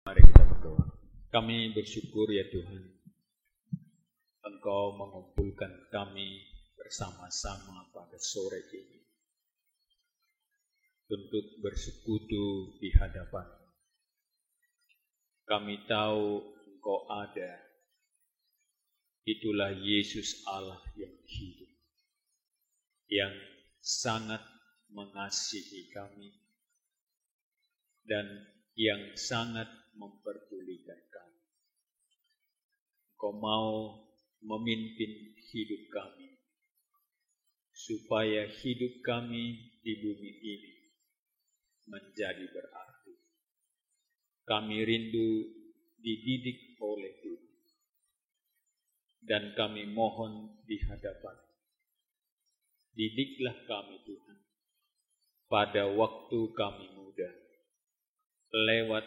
Mari kita berdoa. Kami bersyukur ya Tuhan, Engkau mengumpulkan kami bersama-sama pada sore ini untuk bersekutu di hadapan. Kami tahu Engkau ada. Itulah Yesus Allah yang hidup, yang sangat mengasihi kami dan yang sangat memperdulikan kami. Engkau mau memimpin hidup kami, supaya hidup kami di bumi ini menjadi berarti. Kami rindu dididik oleh Tuhan, dan kami mohon di hadapan. Didiklah kami Tuhan, pada waktu kami muda, lewat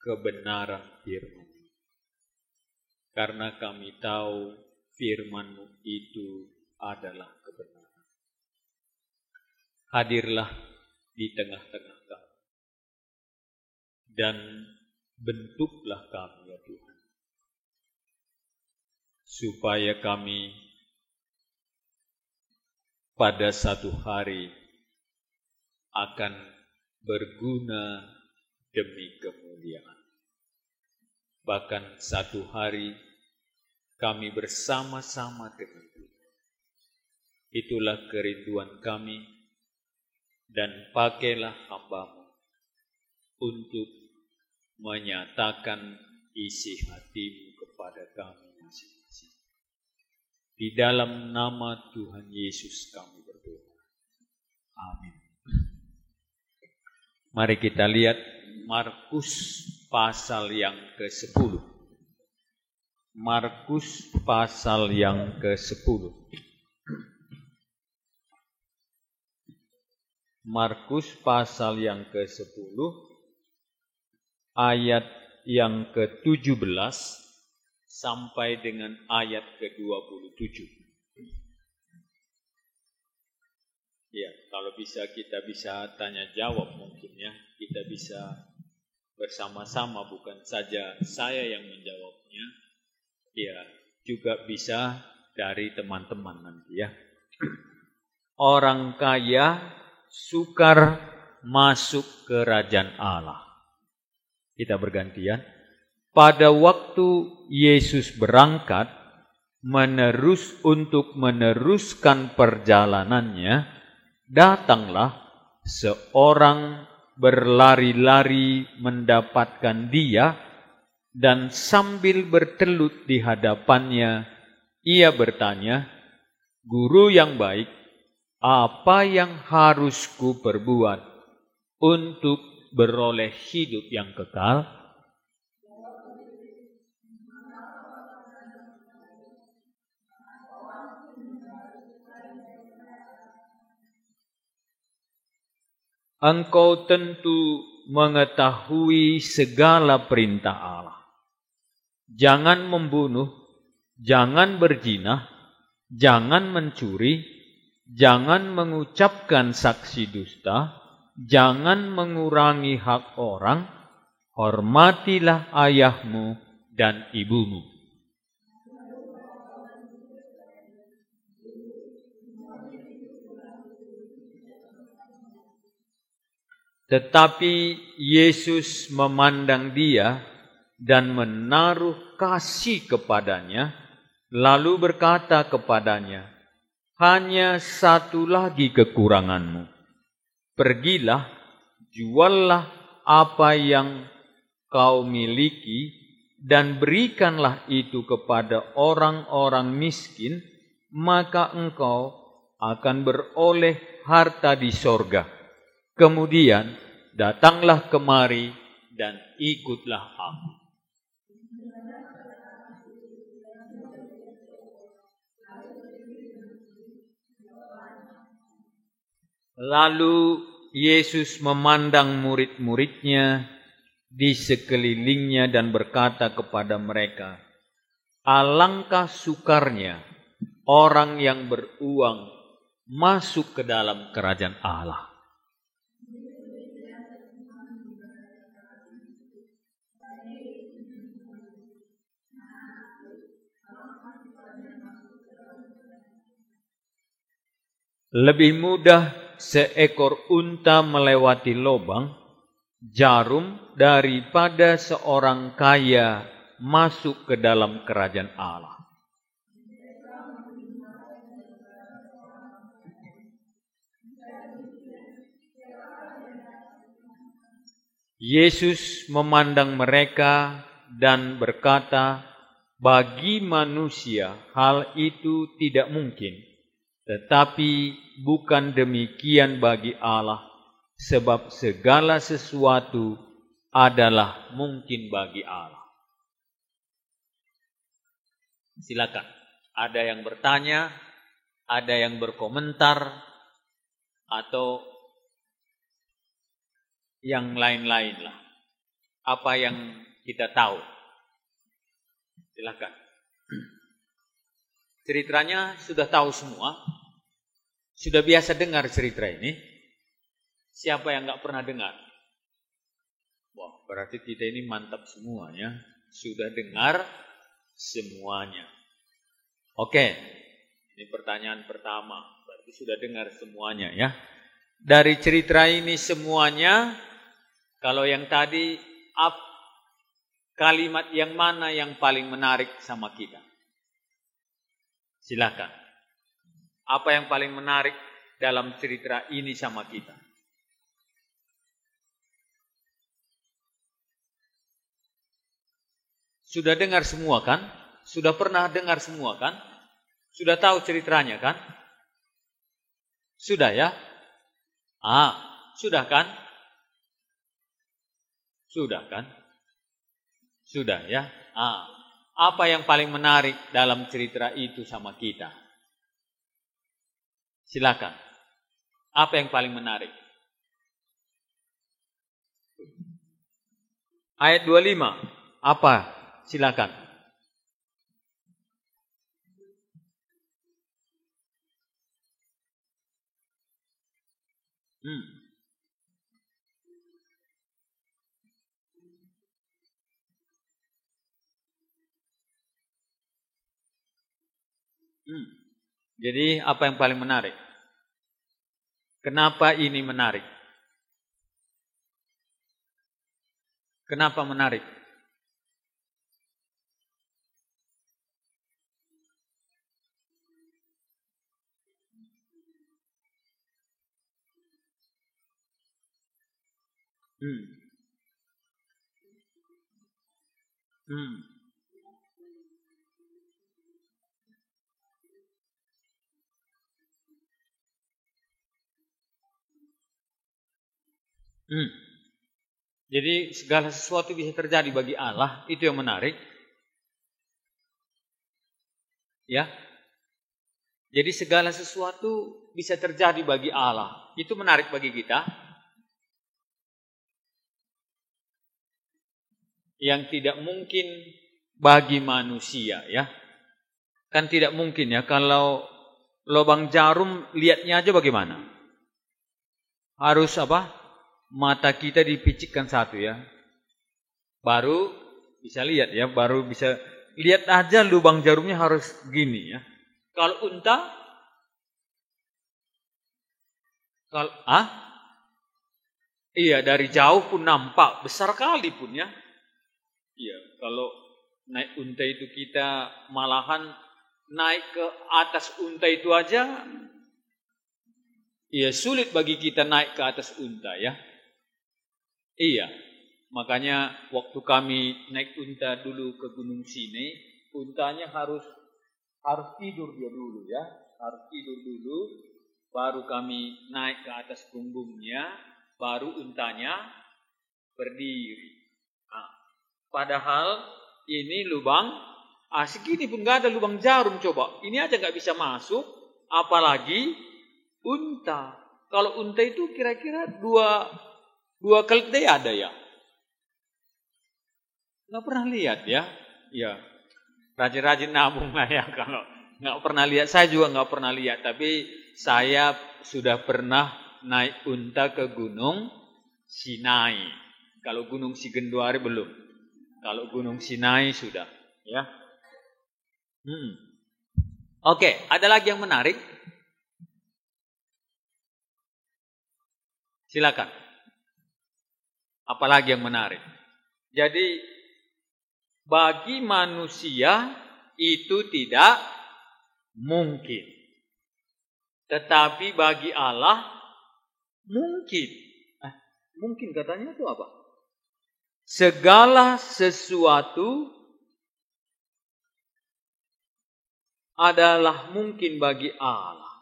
kebenaran firman-Mu. Karena kami tahu firman-Mu itu adalah kebenaran. Hadirlah di tengah-tengah kami, dan bentuklah kami ya Tuhan, supaya kami pada satu hari akan berguna demi kemuliaan. Bahkan satu hari kami bersama-sama dengan Tuhan. Itulah kerinduan kami, dan pakailah hamba-Mu untuk menyatakan isi hati-Mu kepada kami masing-masing. Di dalam nama Tuhan Yesus kami berdoa. Amin. Mari kita lihat Markus pasal yang ke-10. Markus pasal yang ke-10. Markus pasal yang ke-10 ayat yang ke-17 sampai dengan ayat ke-27. Ya, kalau kita bisa tanya jawab mungkin ya. Kita bisa bersama-sama, bukan saja saya yang menjawabnya. Ya, juga bisa dari teman-teman nanti ya. Orang kaya sukar masuk kerajaan Allah. Kita bergantian. Pada waktu Yesus berangkat untuk meneruskan perjalanannya, datanglah seorang berlari-lari mendapatkan dia, dan sambil bertelut di hadapannya, ia bertanya, "Guru yang baik, apa yang harus ku perbuat untuk beroleh hidup yang kekal?" Engkau tentu mengetahui segala perintah Allah. Jangan membunuh, jangan berzina, jangan mencuri, jangan mengucapkan saksi dusta, jangan mengurangi hak orang, hormatilah ayahmu dan ibumu. Tetapi Yesus memandang dia dan menaruh kasih kepadanya, lalu berkata kepadanya, "Hanya satu lagi kekuranganmu. Pergilah, juallah apa yang kau miliki, dan berikanlah itu kepada orang-orang miskin, maka engkau akan beroleh harta di sorga. Kemudian datanglah kemari dan ikutlah aku." Lalu Yesus memandang murid-muridnya di sekelilingnya dan berkata kepada mereka, "Alangkah sukarnya orang yang beruang masuk ke dalam kerajaan Allah." Lebih mudah seekor unta melewati lubang jarum daripada seorang kaya masuk ke dalam kerajaan Allah. Yesus memandang mereka dan berkata, bagi manusia hal itu tidak mungkin, tetapi bukan demikian bagi Allah, sebab segala sesuatu adalah mungkin bagi Allah. Silakan. Ada yang bertanya, ada yang berkomentar, atau yang lain-lain lah. Apa yang kita tahu? Silakan. Ceritanya sudah tahu semua. Sudah biasa dengar cerita ini. Siapa yang nggak pernah dengar? Wah, berarti kita ini mantap semuanya. Sudah dengar semuanya. Oke. Ini pertanyaan pertama. Berarti sudah dengar semuanya ya. Dari cerita ini semuanya, kalau yang tadi, kalimat yang mana yang paling menarik sama kita? Silakan. Apa yang paling menarik dalam cerita ini sama kita? Sudah dengar semua kan? Sudah pernah dengar semua kan? Sudah tahu ceritanya kan? Sudah ya? Sudah kan? Sudah kan? Sudah ya? Apa yang paling menarik dalam cerita itu sama kita? Silakan. Apa yang paling menarik? Ayat 25. Apa? Silakan. Jadi apa yang paling menarik? Kenapa ini menarik? Kenapa menarik? Jadi segala sesuatu bisa terjadi bagi Allah, itu yang menarik. Ya. Jadi segala sesuatu bisa terjadi bagi Allah, itu menarik bagi kita. Yang tidak mungkin bagi manusia ya. Kan tidak mungkin ya, kalau lubang jarum lihatnya aja bagaimana? Harus apa? Mata kita dipicikkan satu ya. Baru bisa lihat ya, baru bisa lihat aja lubang jarumnya harus gini ya. Kalau unta, iya dari jauh pun nampak, besar kali pun ya. Iya, kalau naik unta itu kita malahan naik ke atas unta itu aja, iya sulit bagi kita naik ke atas unta ya. Iya, makanya waktu kami naik unta dulu ke Gunung Sinai, untanya harus tidur dia dulu ya, harus tidur dulu, baru kami naik ke atas punggungnya, baru untanya berdiri. Padahal ini lubang, segini pun gak ada lubang jarum coba, ini aja gak bisa masuk, apalagi unta. Kalau unta itu kira-kira dua keledai ada ya? Nggak pernah lihat ya? Ya, rajin-rajin nabung lah ya kalau nggak pernah lihat. Saya juga nggak pernah lihat, tapi saya sudah pernah naik unta ke Gunung Sinai. Kalau Gunung Sigenduari belum. Kalau Gunung Sinai sudah, ya. Oke, ada lagi yang menarik. Silakan. Apalagi yang menarik. Jadi bagi manusia itu tidak mungkin. Tetapi bagi Allah mungkin. Mungkin katanya itu apa? Segala sesuatu adalah mungkin bagi Allah.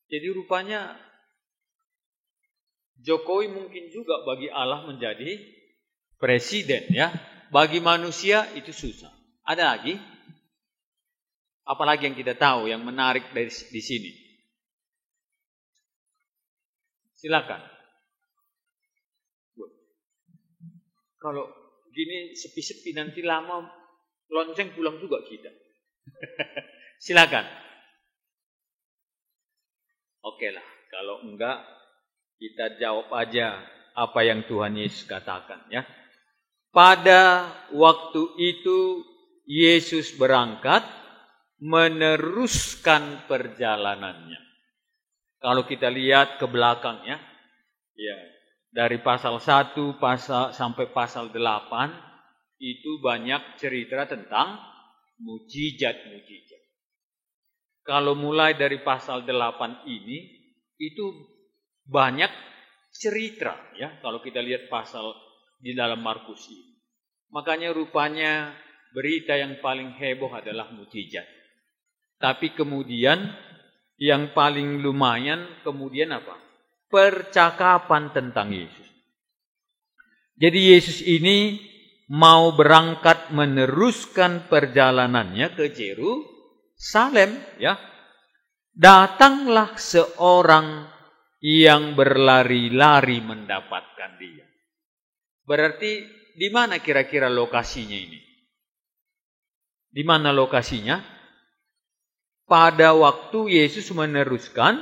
Jadi rupanya Jokowi mungkin juga bagi Allah menjadi presiden, ya. Bagi manusia itu susah. Ada lagi? Apalagi yang kita tahu yang menarik dari di sini? Silakan. Kalau gini sepi-sepi nanti lama lonceng pulang juga kita. Silakan. Oke lah, kalau enggak kita jawab aja apa yang Tuhan Yesus katakan, ya. Pada waktu itu Yesus berangkat meneruskan perjalanannya. Kalau kita lihat ke belakangnya, ya, dari pasal 1 sampai pasal 8 itu banyak cerita tentang mujizat-mujizat. Kalau mulai dari pasal 8 ini itu banyak cerita, ya, kalau kita lihat pasal di dalam Markus ini. Makanya rupanya berita yang paling heboh adalah mujizat. Tapi kemudian yang paling lumayan kemudian apa? Percakapan tentang Yesus. Jadi Yesus ini mau berangkat meneruskan perjalanannya ke Yerusalem, ya. Datanglah seorang yang berlari-lari mendapatkan dia. Berarti di mana kira-kira lokasinya ini? Di mana lokasinya? Pada waktu Yesus meneruskan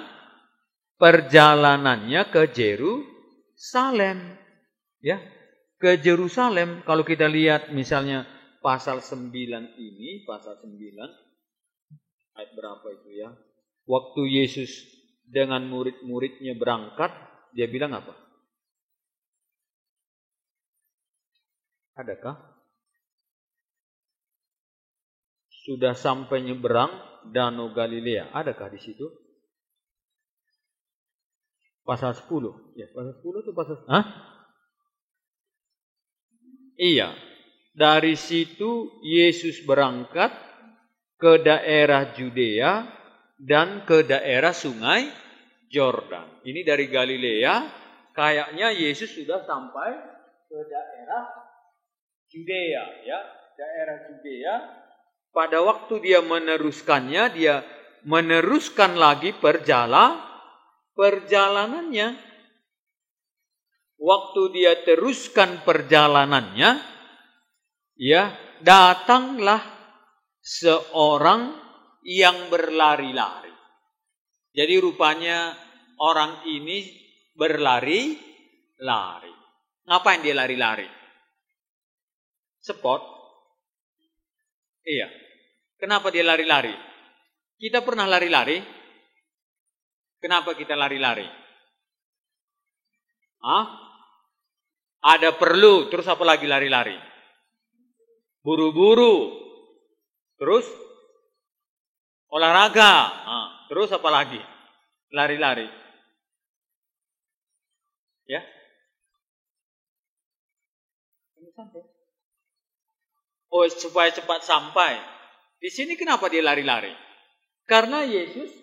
perjalanannya ke Yerusalem, ya, ke Yerusalem. Kalau kita lihat misalnya pasal 9 ini, pasal 9 ayat berapa itu, ya? Waktu Yesus dengan murid-muridnya berangkat, dia bilang apa? Adakah? Sudah sampai nyeberang Danau Galilea. Adakah di situ? Pasal 10. Ya, pasal 10 itu pasal... Iya. Dari situ Yesus berangkat ke daerah Judea dan ke daerah sungai Yordan. Ini dari Galilea, kayaknya Yesus sudah sampai ke daerah Judea, ya, daerah Judea. Pada waktu dia meneruskannya, dia meneruskan lagi perjalanannya. Waktu dia teruskan perjalanannya, ya, datanglah seorang yang berlari-lari. Jadi rupanya orang ini berlari-lari. Ngapain dia lari-lari? Sport? Iya. Kenapa dia lari-lari? Kita pernah lari-lari? Kenapa kita lari-lari? Ada perlu, terus apa lagi lari-lari? Buru-buru. Terus olahraga. Terus apa lagi? Lari-lari. Ya. Oh, supaya cepat sampai. Di sini kenapa dia lari-lari? Karena Yesus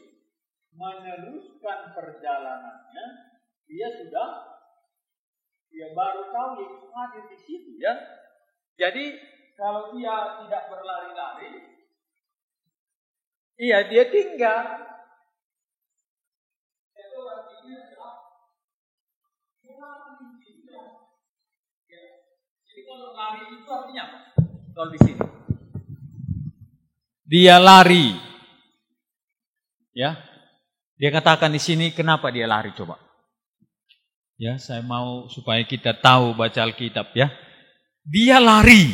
meneruskan perjalanannya. Dia baru tahu Yesus hadir di situ, ya. Jadi kalau dia tidak berlari-lari, iya, dia tinggal. Itu artinya adalah jadi kalau lari itu artinya apa? Kalau di sini dia lari, ya. Dia katakan di sini kenapa dia lari, coba. Ya, saya mau supaya kita tahu baca Alkitab, ya. Dia lari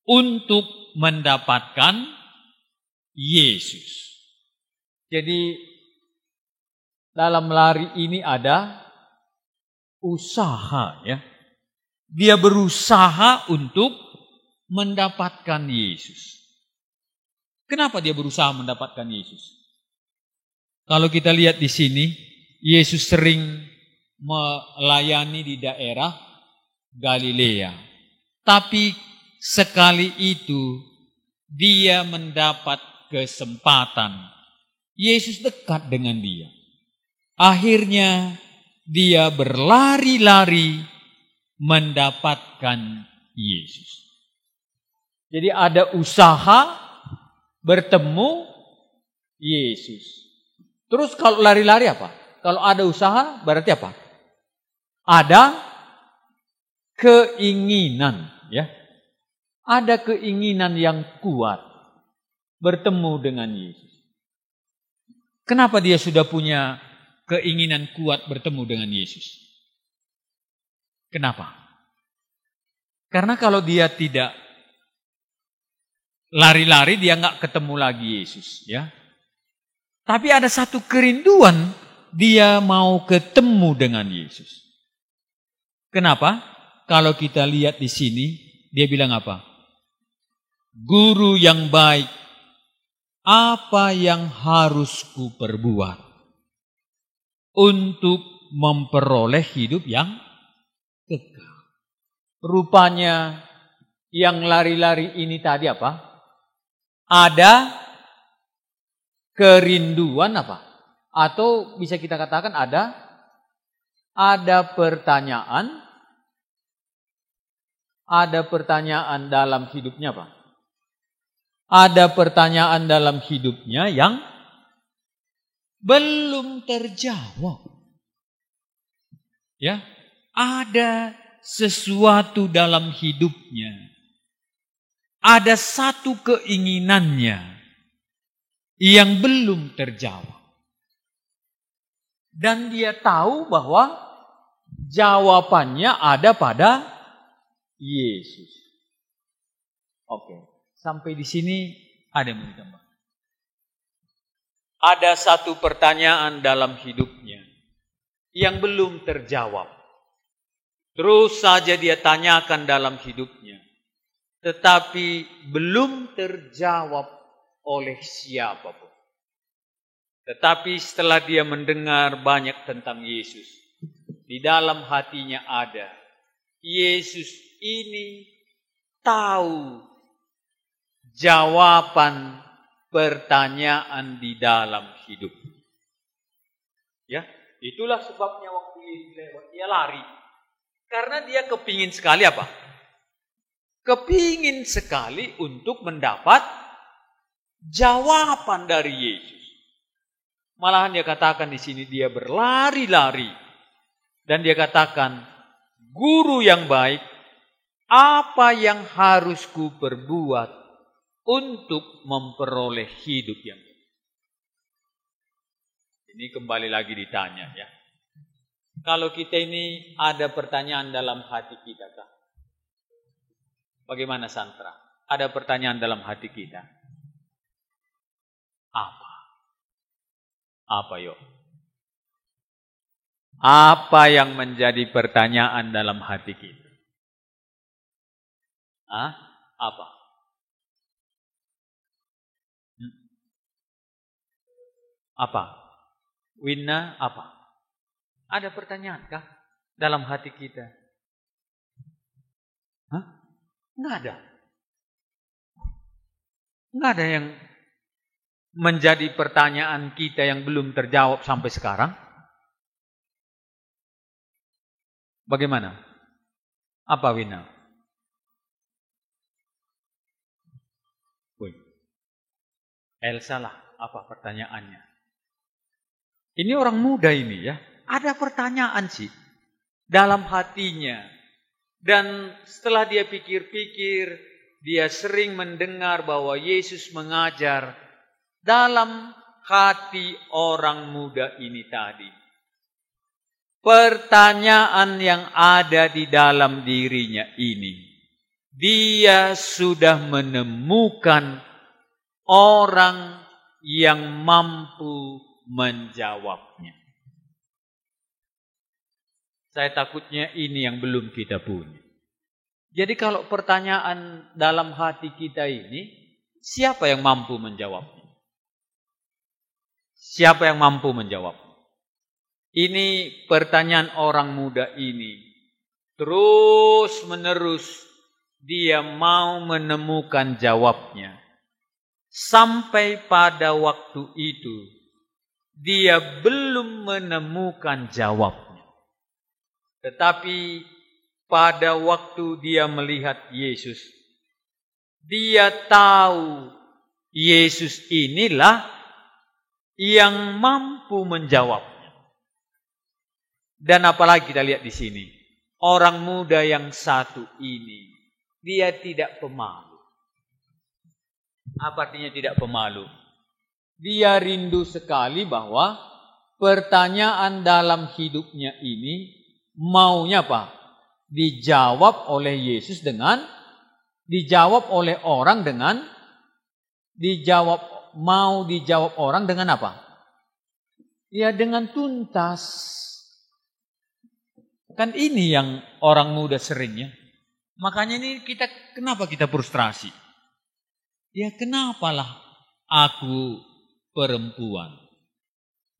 untuk mendapatkan Yesus. Jadi dalam lari ini ada usaha, ya. Dia berusaha untuk mendapatkan Yesus. Kenapa dia berusaha mendapatkan Yesus? Kalau kita lihat di sini, Yesus sering melayani di daerah Galilea. Tapi sekali itu dia mendapat kesempatan. Yesus dekat dengan dia. Akhirnya dia berlari-lari mendapatkan Yesus. Jadi ada usaha bertemu Yesus. Terus kalau lari-lari apa? Kalau ada usaha berarti apa? Ada keinginan, ya. Ada keinginan yang kuat bertemu dengan Yesus. Kenapa dia sudah punya keinginan kuat bertemu dengan Yesus? Kenapa? Karena kalau dia tidak lari-lari, dia nggak ketemu lagi Yesus, ya. Tapi ada satu kerinduan, dia mau ketemu dengan Yesus. Kenapa? Kalau kita lihat di sini, dia bilang apa? Guru yang baik, apa yang harus kuperbuat untuk memperoleh hidup yang kekal? Rupanya yang lari-lari ini tadi apa? Ada kerinduan apa? Atau bisa kita katakan ada pertanyaan. Ada pertanyaan dalam hidupnya apa? Ada pertanyaan dalam hidupnya yang belum terjawab. Ya, ada sesuatu dalam hidupnya. Ada satu keinginannya yang belum terjawab. Dan dia tahu bahwa jawabannya ada pada Yesus. Oke, sampai di sini ada yang mau ditambah. Ada satu pertanyaan dalam hidupnya yang belum terjawab. Terus saja dia tanyakan dalam hidupnya, tetapi belum terjawab oleh siapapun. Tetapi setelah dia mendengar banyak tentang Yesus, di dalam hatinya ada, Yesus ini tahu jawaban pertanyaan di dalam hidup. Ya, itulah sebabnya waktu Yesus lewat, dia lari. Karena dia kepingin sekali apa? Kepingin sekali untuk mendapat jawaban dari Yesus. Malahan dia katakan di sini dia berlari-lari. Dan dia katakan, guru yang baik, apa yang harus ku perbuat untuk memperoleh hidup yang baik? Ini kembali lagi ditanya, ya. Kalau kita ini ada pertanyaan dalam hati kita, kah? Bagaimana Santra? Ada pertanyaan dalam hati kita. Apa yuk? Apa yang menjadi pertanyaan dalam hati kita? Apa? Apa? Winna apa? Ada pertanyaan kah dalam hati kita? Nggak ada. Nggak ada yang menjadi pertanyaan kita yang belum terjawab sampai sekarang. Bagaimana? Apa Wina? Elsa lah, apa pertanyaannya? Ini orang muda ini, ya. Ada pertanyaan sih dalam hatinya. Dan setelah dia pikir-pikir, dia sering mendengar bahwa Yesus mengajar dalam hati orang muda ini tadi. Pertanyaan yang ada di dalam dirinya ini, dia sudah menemukan orang yang mampu menjawabnya. Saya takutnya ini yang belum kita punya. Jadi kalau pertanyaan dalam hati kita ini, siapa yang mampu menjawabnya? Siapa yang mampu menjawabnya? Ini pertanyaan orang muda ini. Terus menerus dia mau menemukan jawabnya. Sampai pada waktu itu, dia belum menemukan jawabnya. Tetapi pada waktu dia melihat Yesus, dia tahu Yesus inilah yang mampu menjawabnya. Dan apalagi kita lihat di sini, orang muda yang satu ini, dia tidak pemalu. Apa artinya tidak pemalu? Dia rindu sekali bahwa pertanyaan dalam hidupnya ini maunya apa? Dijawab oleh Yesus dengan, dijawab oleh orang dengan, mau dijawab orang dengan apa? Ya dengan tuntas. Kan ini yang orang muda seringnya. Makanya ini kenapa kita frustrasi? Ya kenapalah aku perempuan?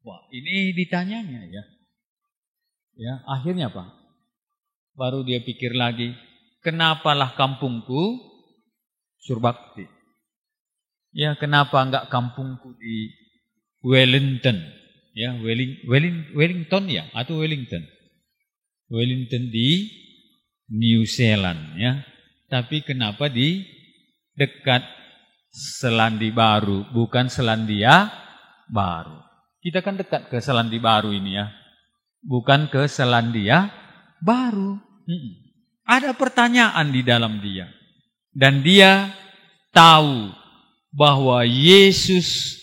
Wah ini ditanyanya ya. Ya akhirnya apa? Baru dia pikir lagi, kenapalah kampungku Surbakti? Ya kenapa enggak kampungku di Wellington? Ya Wellington ya atau Wellington? Wellington di New Zealand ya. Tapi kenapa di dekat Selandia Baru, bukan Selandia Baru? Kita kan dekat ke Selandia Baru ini ya. Bukan ke Selandia Baru. Ada pertanyaan di dalam dia. Dan dia tahu bahwa Yesus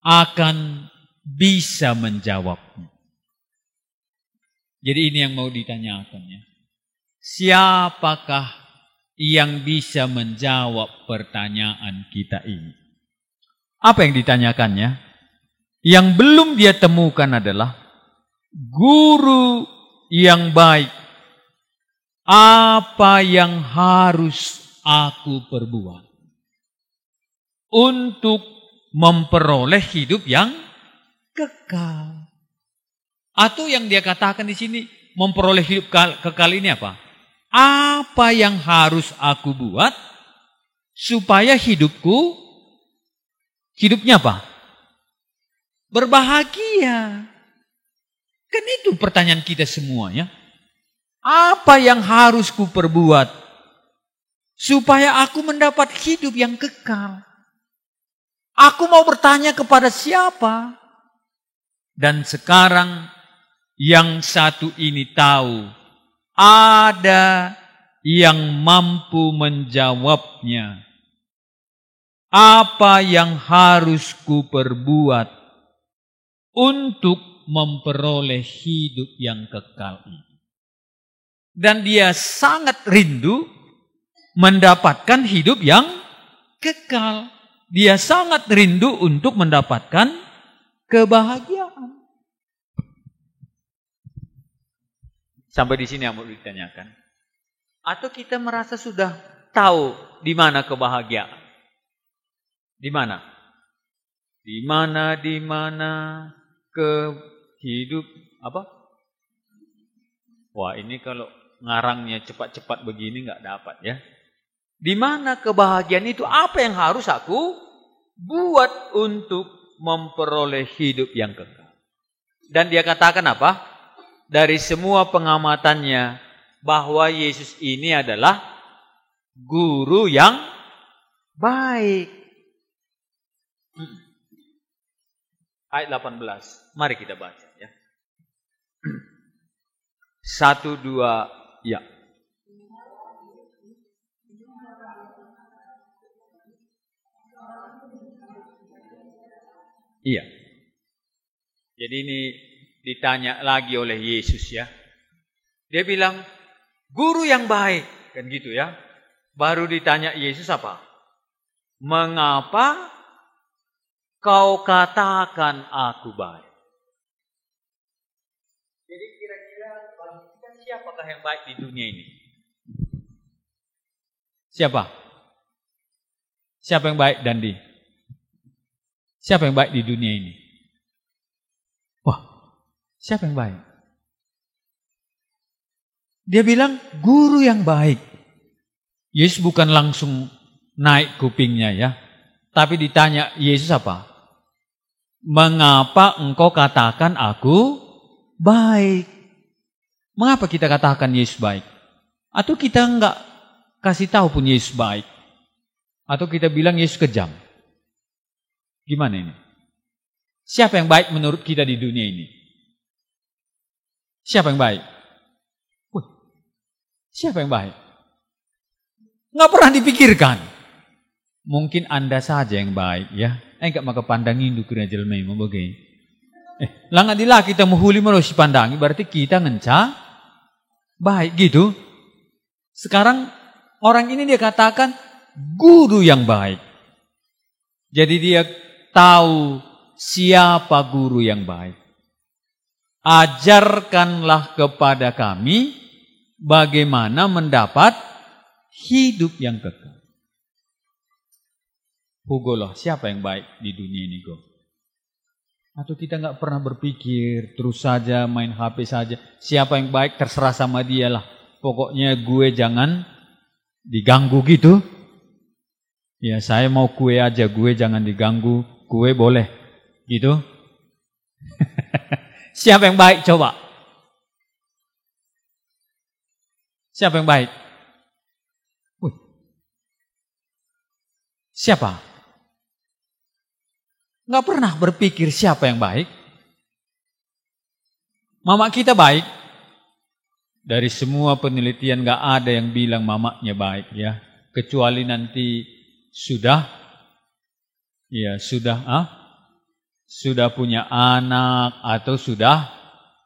akan bisa menjawabnya. Jadi ini yang mau ditanyakan ya. Siapakah yang bisa menjawab pertanyaan kita ini? Apa yang ditanyakannya? Yang belum dia temukan adalah guru yang baik, apa yang harus aku perbuat untuk memperoleh hidup yang kekal? Atau yang dia katakan di sini, memperoleh hidup kekal ini apa? Apa yang harus aku buat supaya hidupnya apa? Berbahagia. Kan itu pertanyaan kita semuanya. Apa yang harus ku perbuat supaya aku mendapat hidup yang kekal? Aku mau bertanya kepada siapa? Dan sekarang yang satu ini tahu ada yang mampu menjawabnya. Apa yang harus ku perbuat untuk memperoleh hidup yang kekal ini? Dan dia sangat rindu mendapatkan hidup yang kekal. Dia sangat rindu untuk mendapatkan kebahagiaan. Sampai di sini yang mau ditanyakan. Atau kita merasa sudah tahu di mana kebahagiaan? Di mana? Di mana ke hidup apa? Wah, ini kalau ngarangnya cepat-cepat begini nggak dapat ya. Di mana kebahagiaan itu? Apa yang harus aku buat untuk memperoleh hidup yang kekal? Dan dia katakan apa? Dari semua pengamatannya bahwa Yesus ini adalah guru yang baik. Ayat 18. Mari kita baca ya. 1, 2, ya. Iya. Jadi ini ditanya lagi oleh Yesus ya. Dia bilang, guru yang baik. Kan gitu ya. Baru ditanya Yesus apa? Mengapa kau katakan aku baik? Jadi kira-kira bagi Siapakah yang baik di dunia ini? Siapa? Siapa yang baik, Dandi? Siapa yang baik di dunia ini? Wah, siapa yang baik? Dia bilang guru yang baik. Yesus bukan langsung naik kupingnya ya. Tapi ditanya Yesus apa? Mengapa engkau katakan aku baik? Mengapa kita katakan Yesus baik? Atau kita enggak kasih tahu pun Yesus baik? Atau kita bilang Yesus kejam? Gimana ini? Siapa yang baik menurut kita di dunia ini? Siapa yang baik? Siapa yang baik? Nggak pernah dipikirkan. Mungkin Anda saja yang baik ya. Enggak maka pandangin dukirnya jelmai mau bagai. Langadilah kita muhuli merosi pandangi berarti kita ngenca baik gitu. Sekarang orang ini dia katakan guru yang baik. Jadi dia tahu siapa guru yang baik. Ajarkanlah kepada kami bagaimana mendapat hidup yang kekal. Hugo loh, siapa yang baik di dunia ini, Go? Atau kita nggak pernah berpikir, terus saja main HP saja. Siapa yang baik terserah sama dia lah. Pokoknya gue jangan diganggu gitu. Ya saya mau kue aja, gue jangan diganggu. Kue boleh, gitu. Siapa yang baik coba? Siapa yang baik? Siapa? Nggak pernah berpikir siapa yang baik. Mama kita baik. Dari semua penelitian nggak ada yang bilang mamanya baik ya. Kecuali nanti sudah punya anak atau sudah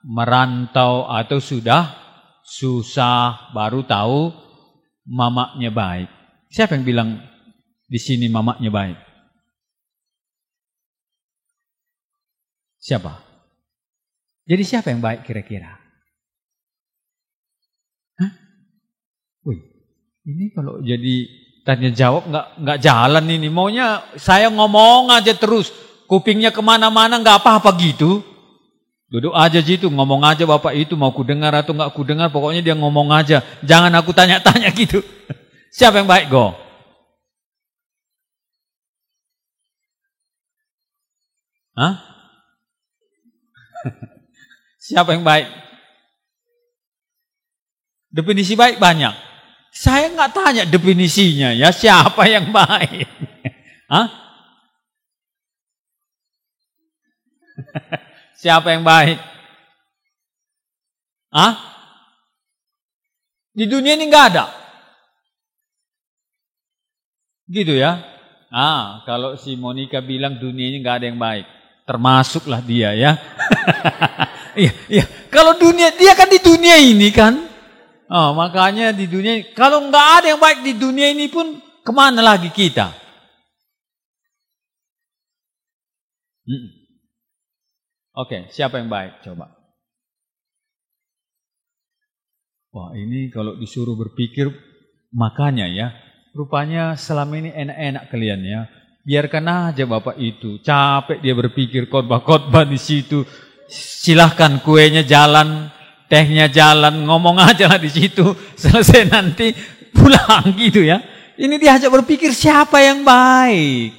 merantau atau sudah susah baru tahu mamanya baik. Siapa yang bilang di sini mamanya baik? Siapa? Jadi siapa yang baik kira-kira? Hah? Wih, ini kalau jadi tanya jawab nggak jalan ini. Maunya saya ngomong aja terus, kupingnya kemana-mana nggak apa-apa gitu. Duduk aja gitu, ngomong aja bapak itu mau ku dengar atau nggak ku dengar, pokoknya dia ngomong aja. Jangan aku tanya-tanya gitu. Siapa yang baik, Go? Hah? Siapa yang baik? Definisi baik banyak. Saya nggak tanya definisinya ya, siapa yang baik? Hah? Siapa yang baik? Hah? Di dunia ini nggak ada. Gitu ya. Kalau si Monica bilang dunia ini nggak ada yang baik, termasuklah dia ya. Iya. Kalau dunia, dia kan di dunia ini kan. Makanya di dunia, kalau nggak ada yang baik di dunia ini pun kemana lagi kita? Oke, siapa yang baik? Coba. Wah, ini kalau disuruh berpikir, makanya ya, rupanya selama ini enak-enak kalian ya. Biarkan aja bapak itu, capek dia berpikir khotbah-khotbah di situ. Silahkan kuenya jalan, tehnya jalan, ngomong aja lah di situ. Selesai nanti pulang gitu ya. Ini diajak berpikir siapa yang baik.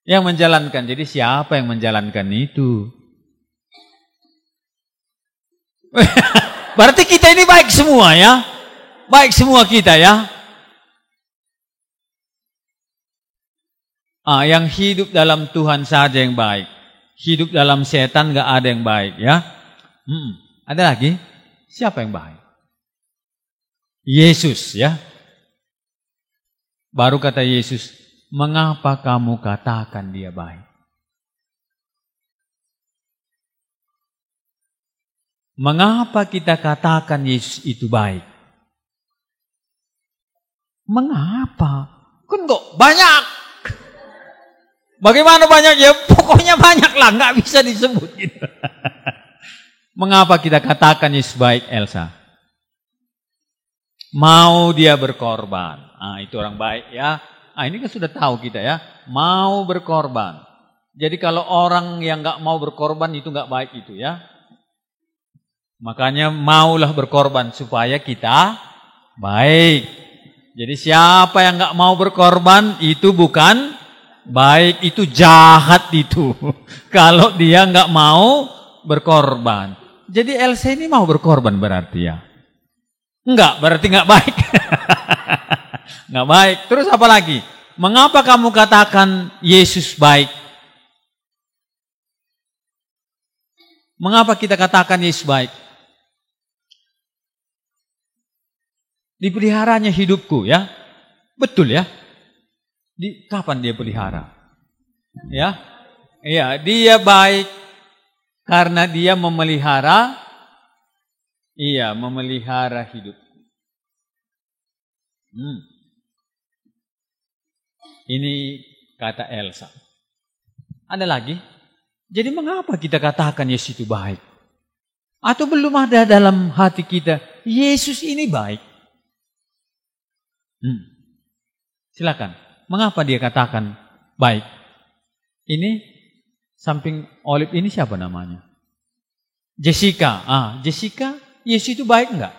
Yang menjalankan. Jadi siapa yang menjalankan itu? Berarti kita ini baik semua ya. Baik semua kita ya. Yang hidup dalam Tuhan saja yang baik. Hidup dalam setan gak ada yang baik ya. Ada lagi? Siapa yang baik? Yesus ya. Baru kata Yesus, mengapa kamu katakan dia baik? Mengapa kita katakan Yesus itu baik? Mengapa? Kan kok banyak. Bagaimana banyak ya? Pokoknya banyak lah, nggak bisa disebut gitu. Mengapa kita katakan Yesus baik, Elsa? Mau dia berkorban. Itu orang baik ya. Ini kan sudah tahu kita ya. Mau berkorban. Jadi kalau orang yang gak mau berkorban itu gak baik itu ya. Makanya maulah berkorban supaya kita baik. Jadi siapa yang gak mau berkorban itu bukan baik, itu jahat itu. Kalau dia gak mau berkorban. Jadi Elsa ini mau berkorban berarti ya? Enggak, berarti enggak baik. Enggak baik. Terus apa lagi? Mengapa kamu katakan Yesus baik? Mengapa kita katakan Yesus baik? Dipeliharanya hidupku ya. Betul ya? Kapan dia pelihara? Ya? Iya, dia baik karena dia memelihara hidup. Ini kata Elsa. Ada lagi? Jadi mengapa kita katakan Yesus itu baik? Atau belum ada dalam hati kita, Yesus ini baik? Silakan. Mengapa dia katakan baik? Ini samping Olive ini siapa namanya? Jessica. Jessica, Yesus itu baik enggak?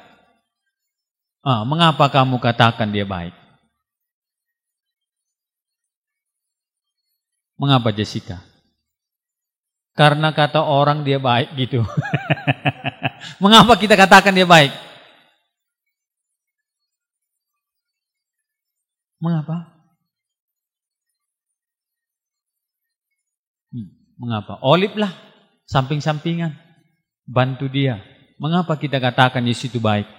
Mengapa kamu katakan dia baik? Mengapa Jessica? Karena kata orang dia baik gitu. Mengapa kita katakan dia baik? Mengapa? Mengapa? Olive lah, samping-sampingan. Bantu dia. Mengapa kita katakan Yesus itu baik?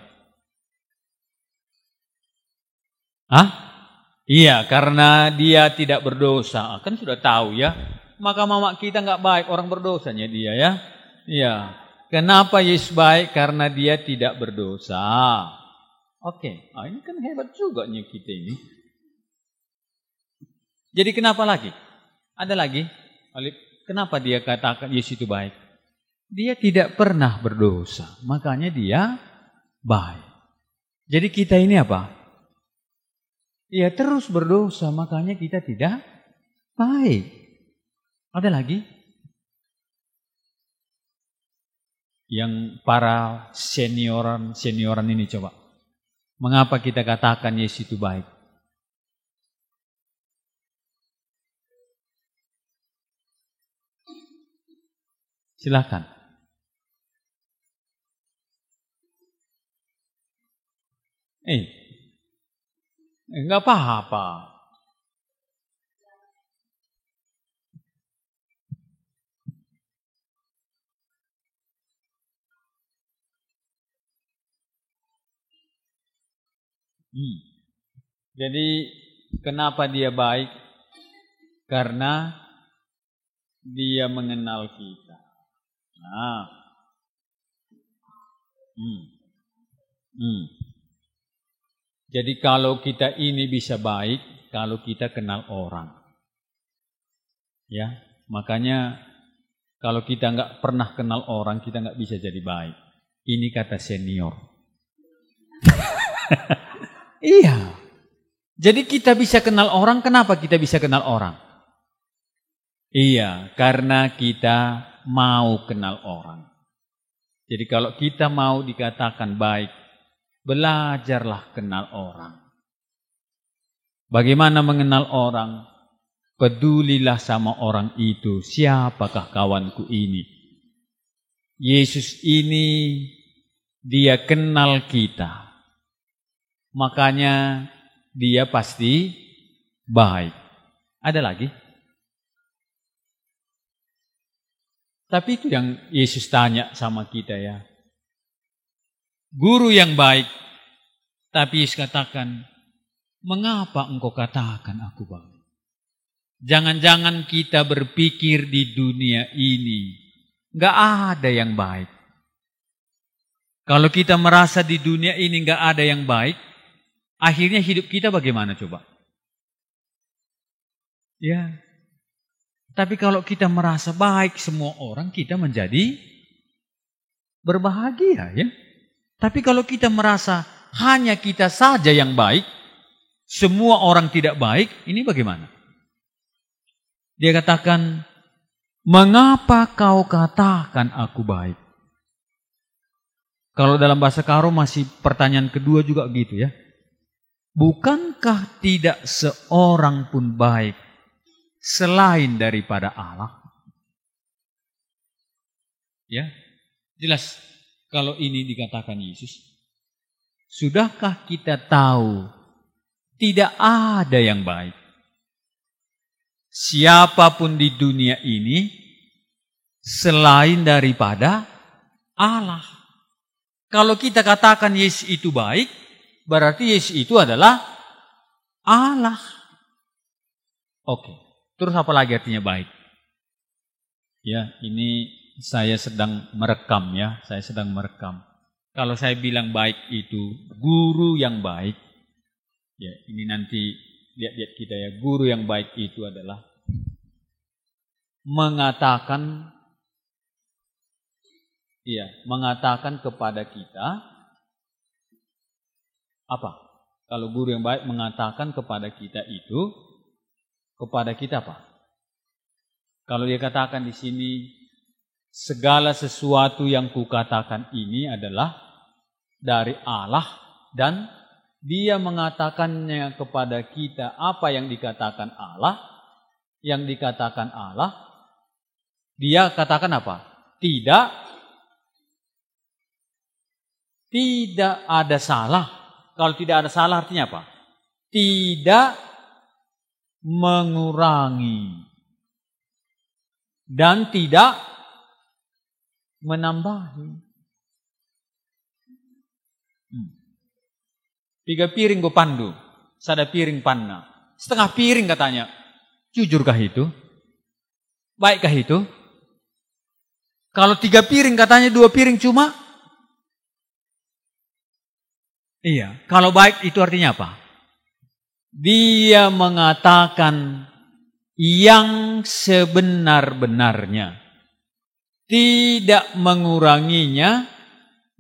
Iya, karena dia tidak berdosa. Kan sudah tahu ya. Maka mama kita nggak baik, orang berdosanya dia ya. Iya. Kenapa Yesus baik? Karena dia tidak berdosa. Oke. Ini kan hebat juga nih kita ini. Jadi kenapa lagi? Ada lagi? Kenapa dia katakan Yesus itu baik? Dia tidak pernah berdosa, makanya dia baik. Jadi kita ini apa? Ya terus berdosa, makanya kita tidak baik. Ada lagi? Yang para senioran ini coba. Mengapa kita katakan Yesus itu baik? Silakan. Enggak apa-apa. Jadi kenapa dia baik? Karena dia mengenal kita. Jadi kalau kita ini bisa baik, kalau kita kenal orang. Ya, makanya kalau kita nggak pernah kenal orang, kita nggak bisa jadi baik. Ini kata senior. Iya. Jadi kita bisa kenal orang, kenapa kita bisa kenal orang? Iya, karena kita mau kenal orang. Jadi kalau kita mau dikatakan baik, belajarlah kenal orang. Bagaimana mengenal orang? Pedulilah sama orang itu. Siapakah kawanku ini? Yesus ini, dia kenal kita. Makanya dia pasti baik. Ada lagi? Tapi itu yang Yesus tanya sama kita ya. Guru yang baik. Tapi Yesus katakan, mengapa engkau katakan aku baik? Jangan-jangan kita berpikir di dunia ini, gak ada yang baik. Kalau kita merasa di dunia ini gak ada yang baik, akhirnya hidup kita bagaimana coba? Ya. Tapi kalau kita merasa baik semua orang, kita menjadi berbahagia ya. Tapi kalau kita merasa hanya kita saja yang baik, semua orang tidak baik, ini bagaimana? Dia katakan, mengapa kau katakan aku baik? Kalau dalam bahasa Karo masih pertanyaan kedua juga gitu ya. Bukankah tidak seorang pun baik selain daripada Allah? Ya, jelas kalau ini dikatakan Yesus. Sudahkah kita tahu tidak ada yang baik? Siapapun di dunia ini selain daripada Allah. Kalau kita katakan Yesus itu baik, berarti Yesus itu adalah Allah. Oke, terus apa lagi artinya baik? Ya, ini saya sedang merekam ya, saya sedang merekam. Kalau saya bilang baik itu guru yang baik, ya ini nanti lihat-lihat kita ya, guru yang baik itu adalah mengatakan kepada kita apa? Kalau guru yang baik mengatakan kepada kita itu, kepada kita apa? Kalau dia katakan di sini, segala sesuatu yang kukatakan ini adalah dari Allah, dan dia mengatakannya kepada kita apa yang dikatakan Allah, dia katakan apa? Tidak ada salah. Kalau tidak ada salah artinya apa? Tidak mengurangi dan tidak menambahi. 3 piring go pandu, sada piring panna. Setengah piring katanya. Jujurkah itu? Baikkah itu? Kalau 3 piring katanya 2 piring cuma? Iya, kalau baik itu artinya apa? Dia mengatakan yang sebenar-benarnya, tidak menguranginya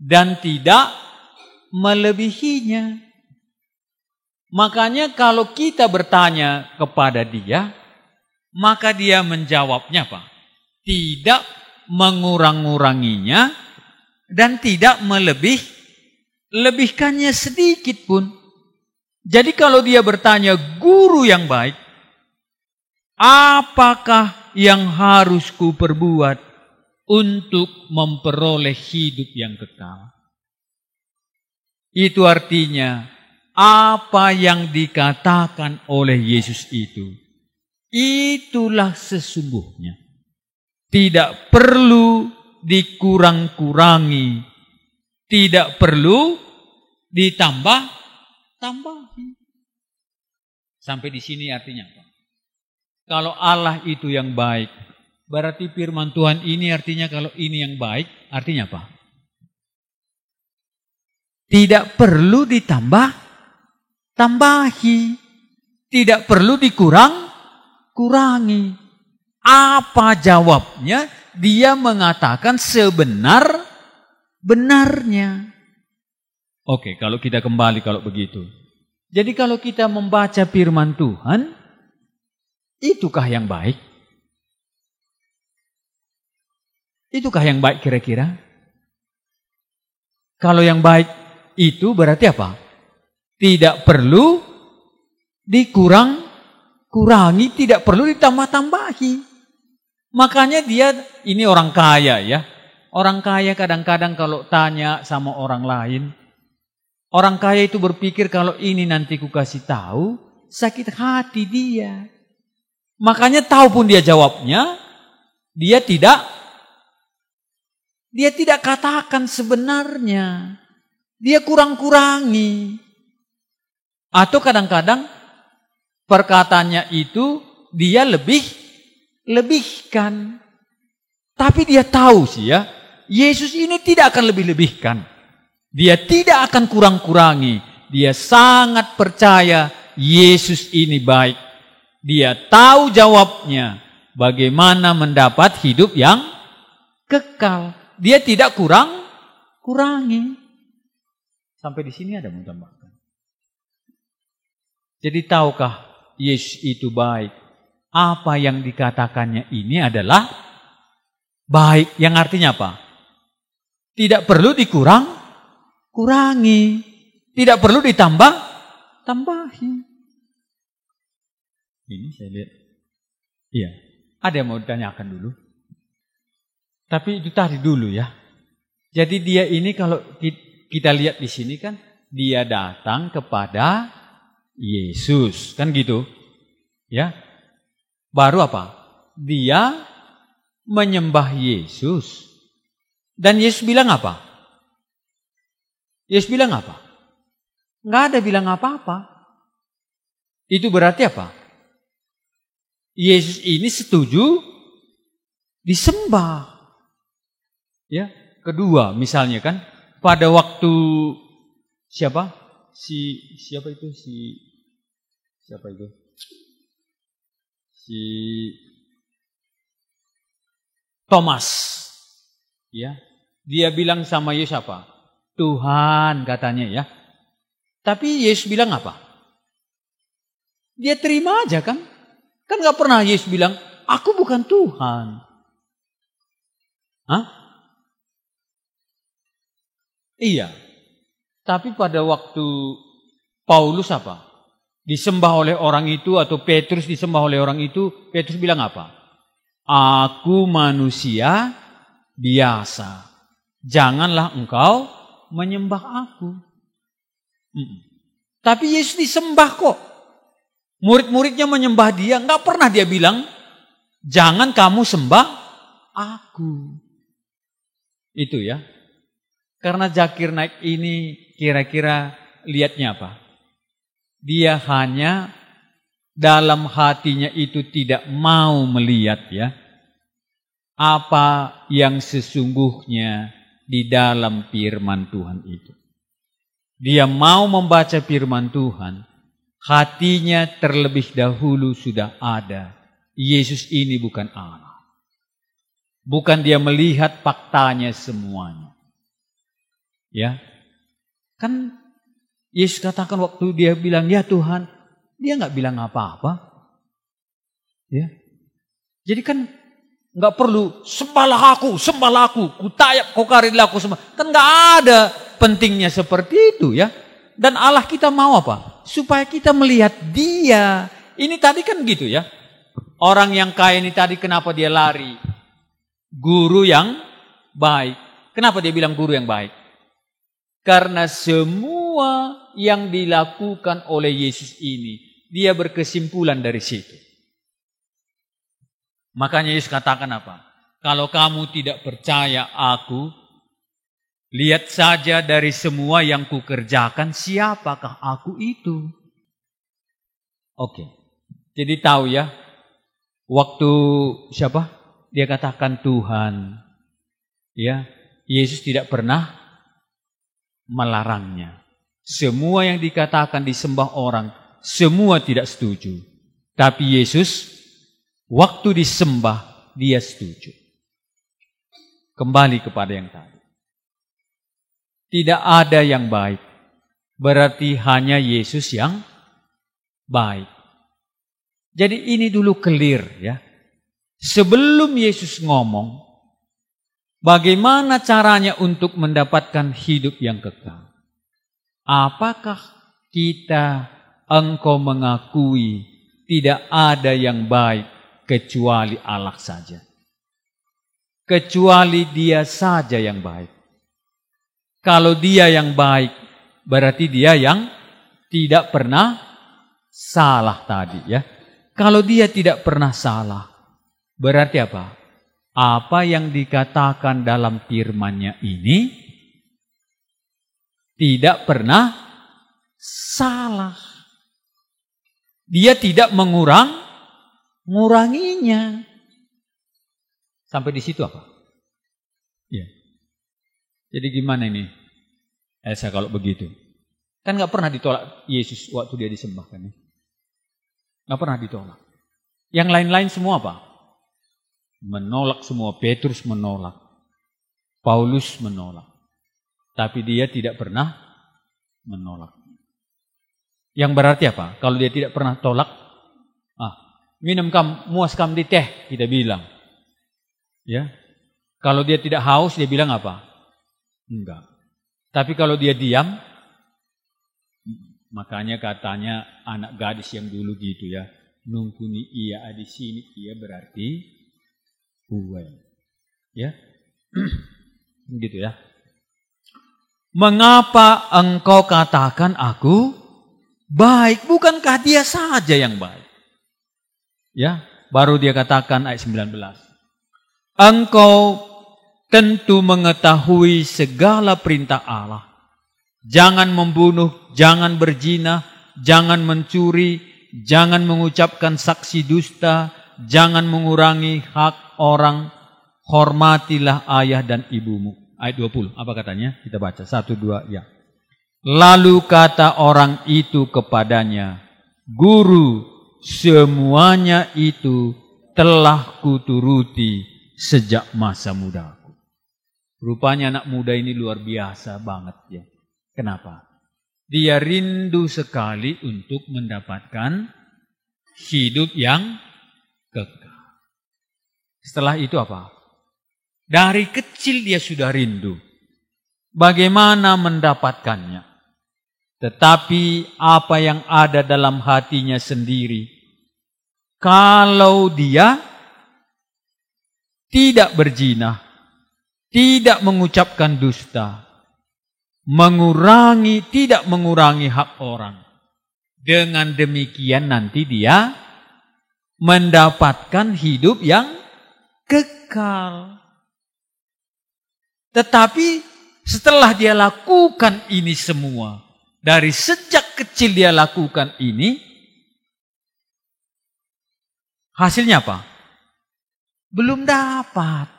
dan tidak melebihinya. Makanya kalau kita bertanya kepada dia, maka dia menjawabnya apa? Tidak mengurang-uranginya dan tidak melebihkannya sedikit pun. Jadi kalau dia bertanya, guru yang baik, apakah yang harus ku perbuat untuk memperoleh hidup yang kekal? Itu artinya apa yang dikatakan oleh Yesus itu, itulah sesungguhnya. Tidak perlu dikurang-kurangi, tidak perlu ditambah-tambahi. Sampai di sini artinya apa? Kalau Allah itu yang baik, berarti firman Tuhan ini artinya kalau ini yang baik, artinya apa? Tidak perlu ditambah-tambahi, tidak perlu dikurang-kurangi. Apa jawabnya? Dia mengatakan sebenar-benarnya. Oke, kalau kita kembali kalau begitu. Jadi kalau kita membaca firman Tuhan, itukah yang baik? Itukah yang baik kira-kira? Kalau yang baik itu berarti apa? Tidak perlu dikurang-kurangi, tidak perlu ditambah-tambahi. Makanya dia ini orang kaya ya. Orang kaya kadang-kadang kalau tanya sama orang lain, orang kaya itu berpikir kalau ini nanti ku kasih tahu, sakit hati dia. Makanya tahu pun dia jawabnya, dia tidak katakan sebenarnya. Dia kurang-kurangi. Atau kadang-kadang perkataannya itu dia lebihkan. Tapi dia tahu sih ya, Yesus ini tidak akan lebih-lebihkan. Dia tidak akan kurang-kurangi. Dia sangat percaya Yesus ini baik. Dia tahu jawabnya, bagaimana mendapat hidup yang kekal. Dia tidak kurangi. Sampai di sini ada mau tambahkan. Jadi tahukah Yesus itu baik? Apa yang dikatakannya ini adalah baik. Yang artinya apa? Tidak perlu kurangi. Tidak perlu tambahi. Ini saya lihat. Iya. Ada yang mau ditanyakan dulu? Tapi itu tadi dulu ya. Jadi dia ini kalau kita lihat di sini kan, dia datang kepada Yesus. Kan gitu. Ya. Baru apa? Dia menyembah Yesus. Dan Yesus bilang apa? Yesus bilang apa? Nggak ada bilang apa-apa. Itu berarti apa? Yesus ini setuju disembah. Ya, kedua misalnya kan pada waktu siapa itu? Si Thomas. Ya. Dia bilang sama Yesus apa? Tuhan katanya ya. Tapi Yesus bilang apa? Dia terima aja kan? Kan gak pernah Yesus bilang, aku bukan Tuhan. Hah? Iya. Tapi pada waktu Paulus apa? Disembah oleh orang itu atau Petrus disembah oleh orang itu, Petrus bilang apa? Aku manusia biasa. Janganlah engkau menyembah aku. Tapi Yesus disembah kok. Murid-muridnya menyembah dia, nggak pernah dia bilang, jangan kamu sembah aku. Itu ya. Karena Zakir naik ini kira-kira lihatnya apa? Dia hanya dalam hatinya itu tidak mau melihat ya. Apa yang sesungguhnya di dalam firman Tuhan itu. Dia mau membaca firman Tuhan. Hatinya terlebih dahulu sudah ada. Yesus ini bukan Allah. Bukan dia melihat faktanya semuanya. Ya. Kan Yesus katakan waktu dia bilang, ya Tuhan. Dia gak bilang apa-apa. Ya. Jadi kan gak perlu, sembahlah aku. Kutayap kokarilah aku sembah. Kan gak ada pentingnya seperti itu ya. Dan Allah kita mau apa? Supaya kita melihat dia. Ini tadi kan gitu ya. Orang yang kaya ini tadi kenapa dia lari? Guru yang baik. Kenapa dia bilang guru yang baik? Karena semua yang dilakukan oleh Yesus ini, dia berkesimpulan dari situ. Makanya Yesus katakan apa? Kalau kamu tidak percaya aku, lihat saja dari semua yang kukerjakan, siapakah aku itu? Oke. Jadi tahu ya, waktu siapa? Dia katakan Tuhan. Ya, Yesus tidak pernah melarangnya. Semua yang dikatakan disembah orang, semua tidak setuju. Tapi Yesus, waktu disembah, dia setuju. Kembali kepada yang tadi. Tidak ada yang baik. Berarti hanya Yesus yang baik. Jadi ini dulu clear ya. Sebelum Yesus ngomong, bagaimana caranya untuk mendapatkan hidup yang kekal? Apakah engkau mengakui tidak ada yang baik kecuali Allah saja? Kecuali dia saja yang baik. Kalau dia yang baik, berarti dia yang tidak pernah salah tadi ya. Kalau dia tidak pernah salah, berarti apa? Apa yang dikatakan dalam firman-Nya ini tidak pernah salah. Dia tidak menguranginya. Sampai di situ apa? Ya. Jadi gimana ini Elsa kalau begitu? Kan gak pernah ditolak Yesus waktu dia disembah kan ya? Gak pernah ditolak. Yang lain-lain semua apa? Menolak semua. Petrus menolak. Paulus menolak. Tapi dia tidak pernah menolak. Yang berarti apa? Kalau dia tidak pernah tolak, minum muas kam di teh, kita bilang. Ya. Kalau dia tidak haus, dia bilang apa? Enggak. Tapi kalau dia diam, makanya katanya anak gadis yang dulu gitu ya, nungkuni ia di sini, ia berarti uwe. Ya. Gitu ya. Mengapa engkau katakan aku baik? Bukankah dia saja yang baik? Ya, baru dia katakan ayat 19. Engkau tentu mengetahui segala perintah Allah. Jangan membunuh, jangan berzina, jangan mencuri, jangan mengucapkan saksi dusta, jangan mengurangi hak orang, hormatilah ayah dan ibumu. Ayat 20, apa katanya? Kita baca, 1, 2, ya. Lalu kata orang itu kepadanya, Guru, semuanya itu telah kuturuti sejak masa mudaku. Rupanya anak muda ini luar biasa banget ya. Kenapa? Dia rindu sekali untuk mendapatkan hidup yang kekal. Setelah itu apa? Dari kecil dia sudah rindu. Bagaimana mendapatkannya? Tetapi apa yang ada dalam hatinya sendiri, kalau dia tidak berzina, tidak mengucapkan dusta, tidak mengurangi hak orang, dengan demikian nanti dia mendapatkan hidup yang kekal. Tetapi setelah dia lakukan ini semua, dari sejak kecil dia lakukan ini, hasilnya apa? Belum dapat.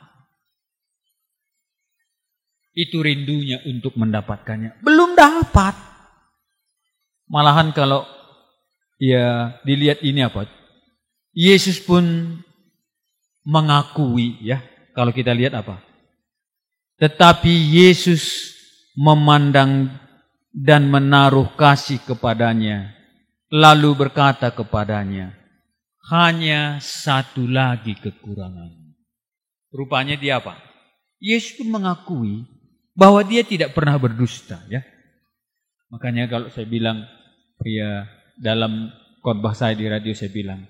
Itu rindunya untuk mendapatkannya. Belum dapat. Malahan kalau ya dilihat ini apa? Yesus pun mengakui ya. Kalau kita lihat apa? Tetapi Yesus memandang dan menaruh kasih kepadanya. Lalu berkata kepadanya, hanya satu lagi kekurangan. Rupanya dia apa? Yesus pun mengakui bahwa dia tidak pernah berdusta ya. Makanya kalau saya bilang dalam khotbah saya di radio saya bilang,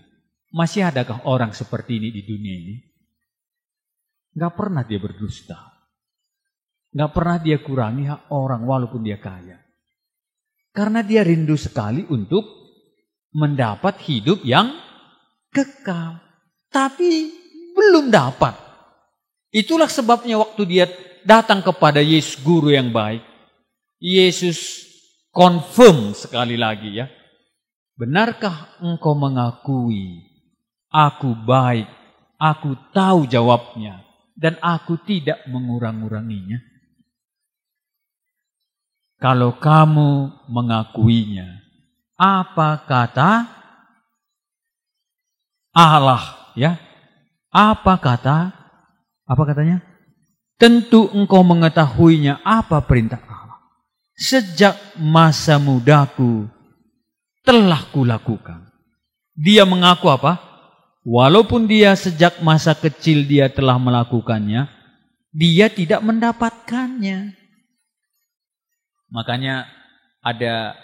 masih adakah orang seperti ini di dunia ini? Gak pernah dia berdusta. Gak pernah dia kurangi hak orang walaupun dia kaya. Karena dia rindu sekali untuk mendapat hidup yang kekal. Tapi belum dapat. Itulah sebabnya waktu dia datang kepada Yesus, guru yang baik, Yesus confirm sekali lagi ya. Benarkah engkau mengakui aku baik, aku tahu jawabnya, dan aku tidak mengurang-uranginya? Kalau kamu mengakuinya, apa kata Allah ya? Apa katanya? Tentu engkau mengetahuinya apa perintah Allah. Sejak masa mudaku telah kulakukan. Dia mengaku apa? Walaupun dia sejak masa kecil dia telah melakukannya, dia tidak mendapatkannya. Makanya ada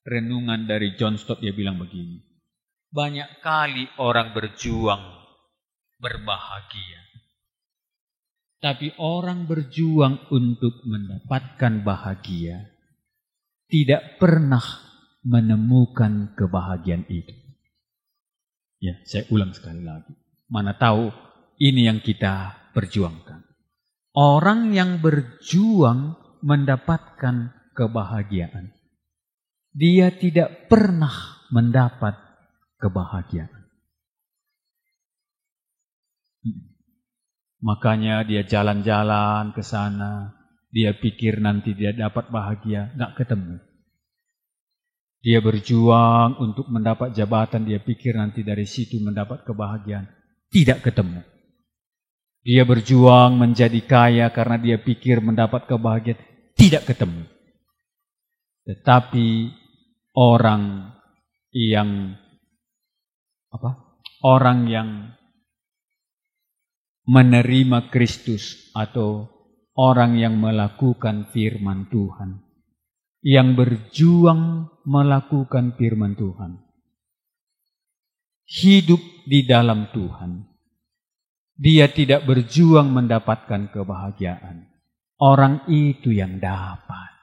renungan dari John Stott, dia bilang begini. Banyak kali orang berjuang berbahagia. Tapi orang berjuang untuk mendapatkan bahagia tidak pernah menemukan kebahagiaan itu. Ya, saya ulang sekali lagi. Mana tahu ini yang kita perjuangkan. Orang yang berjuang mendapatkan kebahagiaan, dia tidak pernah mendapat kebahagiaan. Makanya dia jalan-jalan ke sana, dia pikir nanti dia dapat bahagia, nggak ketemu. Dia berjuang untuk mendapat jabatan, dia pikir nanti dari situ mendapat kebahagiaan, tidak ketemu. Dia berjuang menjadi kaya karena dia pikir mendapat kebahagiaan, tidak ketemu. Tetapi orang yang menerima Kristus atau orang yang melakukan firman Tuhan, yang berjuang melakukan firman Tuhan, hidup di dalam Tuhan, dia tidak berjuang mendapatkan kebahagiaan. Orang itu yang dapat.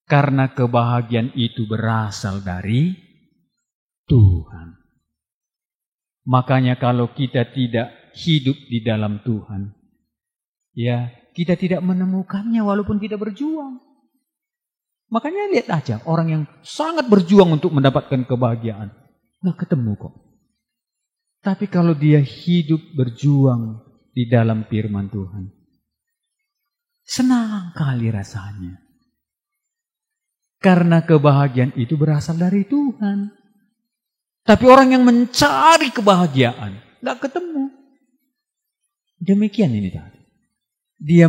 Karena kebahagiaan itu berasal dari Tuhan. Makanya kalau kita tidak hidup di dalam Tuhan, ya kita tidak menemukannya walaupun kita berjuang. Makanya lihat aja orang yang sangat berjuang untuk mendapatkan kebahagiaan, nggak ketemu kok. Tapi kalau dia hidup berjuang di dalam firman Tuhan, senang kali rasanya. Karena kebahagiaan itu berasal dari Tuhan. Tapi orang yang mencari kebahagiaan, nggak ketemu. Demikian ini tadi. Dia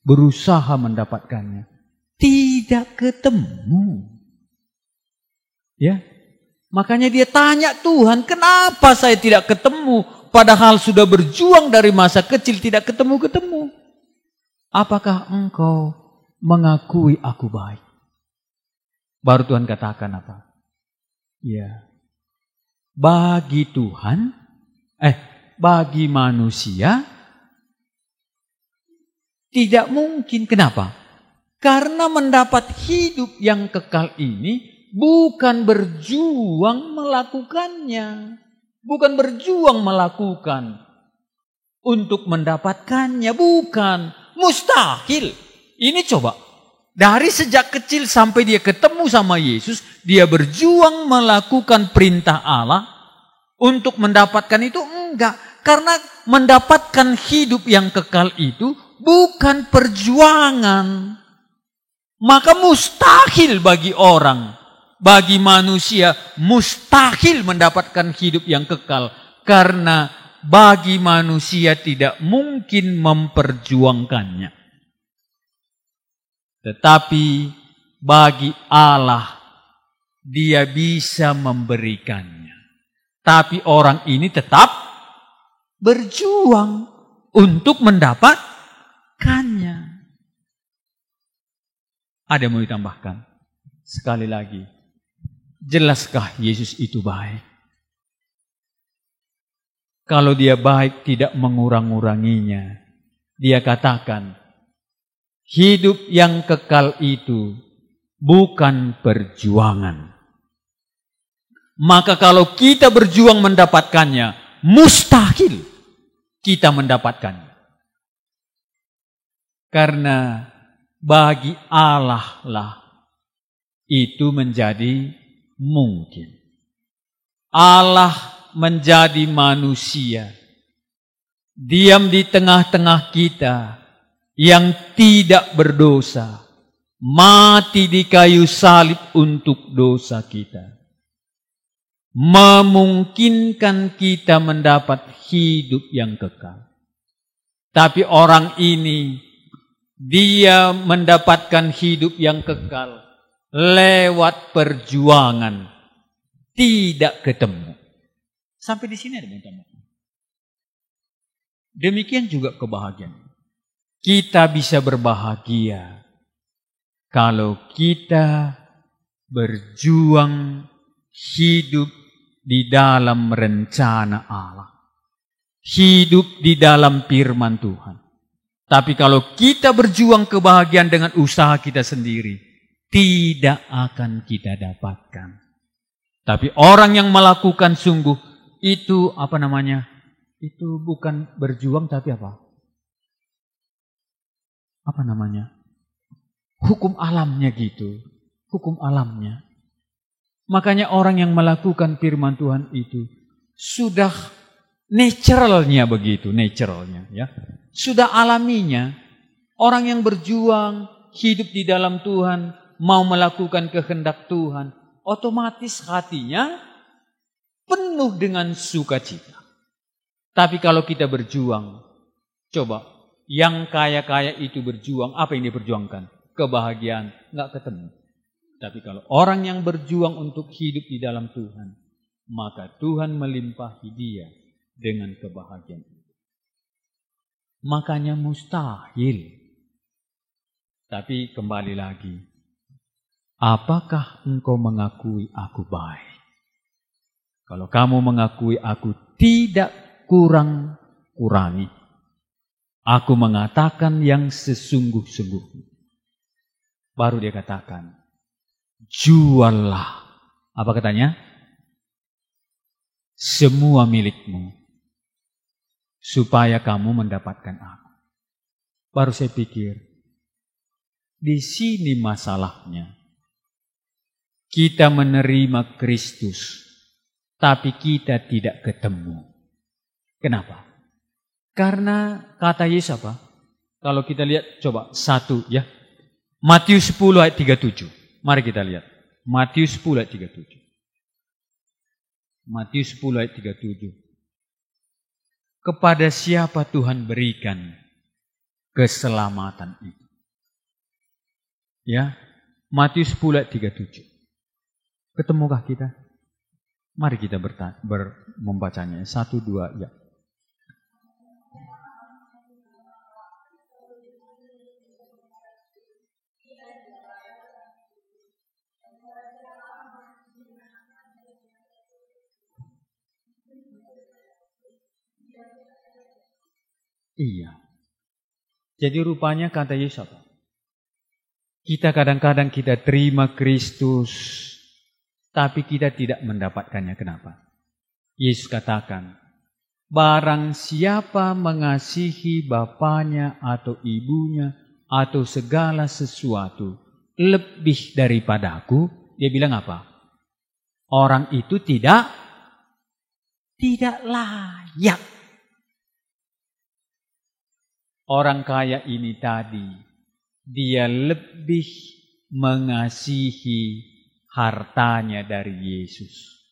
berusaha mendapatkannya, tidak ketemu. Ya, makanya dia tanya Tuhan, kenapa saya tidak ketemu? Padahal sudah berjuang dari masa kecil tidak ketemu-ketemu. Apakah engkau mengakui aku baik? Baru Tuhan katakan apa? Ya, bagi Tuhan, bagi manusia tidak mungkin. Kenapa? Karena mendapat hidup yang kekal ini bukan berjuang melakukannya. Bukan berjuang melakukan untuk mendapatkannya. Bukan. Mustahil. Ini coba. Dari sejak kecil sampai dia ketemu sama Yesus, dia berjuang melakukan perintah Allah untuk mendapatkan itu. Enggak. Karena mendapatkan hidup yang kekal itu bukan perjuangan. Maka mustahil bagi orang, bagi manusia, mustahil mendapatkan hidup yang kekal. Karena bagi manusia tidak mungkin memperjuangkannya. Tetapi bagi Allah, dia bisa memberikannya. Tapi orang ini tetap berjuang untuk mendapatkannya. Ada yang mau ditambahkan? Sekali lagi, jelaskah Yesus itu baik? Kalau dia baik tidak mengurang-uranginya. Dia katakan, hidup yang kekal itu bukan perjuangan. Maka kalau kita berjuang mendapatkannya, mustahil kita mendapatkannya. Karena bagi Allah lah itu menjadi mungkin. Allah menjadi manusia, diam di tengah-tengah kita, yang tidak berdosa, mati di kayu salib untuk dosa kita, memungkinkan kita mendapat hidup yang kekal. Tapi orang ini, dia mendapatkan hidup yang kekal lewat perjuangan, tidak ketemu. Sampai di sini ada yang. Demikian juga kebahagiaan. Kita bisa berbahagia kalau kita berjuang hidup di dalam rencana Allah. Hidup di dalam firman Tuhan. Tapi kalau kita berjuang kebahagiaan dengan usaha kita sendiri, tidak akan kita dapatkan. Tapi orang yang melakukan sungguh, itu itu bukan berjuang tapi apa? Hukum alamnya gitu. Hukum alamnya. Makanya orang yang melakukan firman Tuhan itu sudah naturalnya begitu, naturalnya ya. Sudah alaminya. Orang yang berjuang hidup di dalam Tuhan, mau melakukan kehendak Tuhan, otomatis hatinya penuh dengan sukacita. Tapi kalau kita berjuang, coba Yang kaya-kaya itu berjuang, apa yang dia perjuangkan? Kebahagiaan, nggak ketemu. Tapi kalau orang yang berjuang untuk hidup di dalam Tuhan, maka Tuhan melimpahi dia dengan kebahagiaan. Makanya mustahil. Tapi kembali lagi, apakah engkau mengakui aku baik? Kalau kamu mengakui aku tidak kurang-kurangi, aku mengatakan yang sesungguh-sungguhnya. Baru dia katakan, juallah. Apa katanya? Semua milikmu, supaya kamu mendapatkan aku. Baru saya pikir, di sini masalahnya. Kita menerima Kristus, tapi kita tidak ketemu. Kenapa? Karena kata Yesus apa? Kalau kita lihat, coba satu ya. Matius 10 ayat 37. Mari kita lihat. Matius 10 ayat 37. Matius 10 ayat 37. Kepada siapa Tuhan berikan keselamatan itu? Ya, Matius 10 ayat 37. Ketemukah kita? Mari kita membacanya. 1, 2, ya. Iya. Jadi rupanya kata Yesus apa? Kita kadang-kadang kita terima Kristus, tapi kita tidak mendapatkannya. Kenapa? Yesus katakan, barang siapa mengasihi bapanya atau ibunya atau segala sesuatu lebih daripada aku, dia bilang apa? Orang itu tidak layak. Orang kaya ini tadi, dia lebih mengasihi hartanya dari Yesus.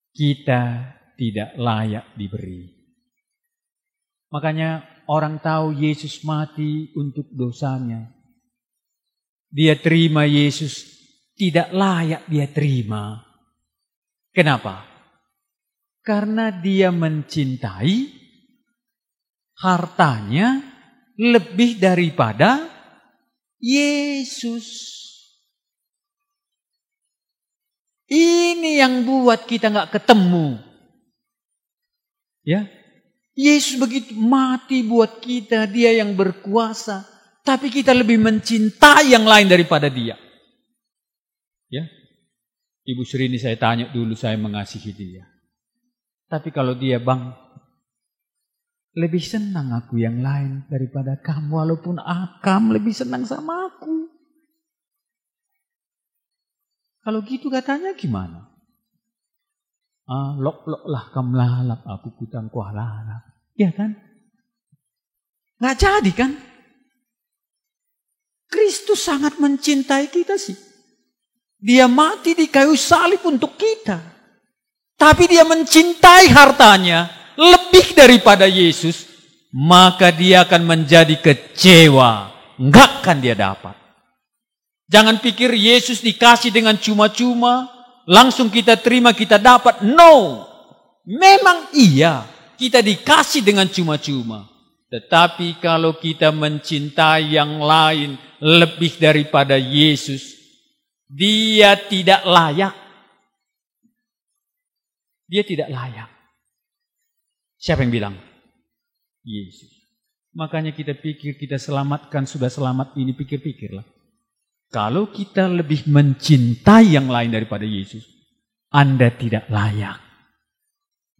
Kita tidak layak diberi. Makanya orang tahu Yesus mati untuk dosanya. Dia terima Yesus, tidak layak dia terima. Kenapa? Karena dia mencintai hartanya lebih daripada Yesus. Ini yang buat kita nggak ketemu. Ya, Yesus begitu mati buat kita, dia yang berkuasa, tapi kita lebih mencintai yang lain daripada dia. Ya, Ibu Sri ini saya tanya dulu, saya mengasihi dia. Tapi kalau dia, Bang, lebih senang aku yang lain daripada kamu, walaupun kamu lebih senang sama aku. Kalau gitu katanya gimana? Lok lah kam lalap, aku kutang kuah lalap. Ya kan? Nggak jadi kan? Kristus sangat mencintai kita sih. Dia mati di kayu salib untuk kita. Tapi dia mencintai hartanya lebih daripada Yesus, maka dia akan menjadi kecewa. Enggak akan dia dapat. Jangan pikir Yesus dikasih dengan cuma-cuma, langsung kita terima, kita dapat. No. Memang iya, kita dikasih dengan cuma-cuma. Tetapi kalau kita mencintai yang lain lebih daripada Yesus, dia tidak layak. Dia tidak layak. Siapa yang bilang? Yesus. Makanya kita pikir kita selamatkan, sudah selamat ini, pikir-pikirlah. Kalau kita lebih mencintai yang lain daripada Yesus, Anda tidak layak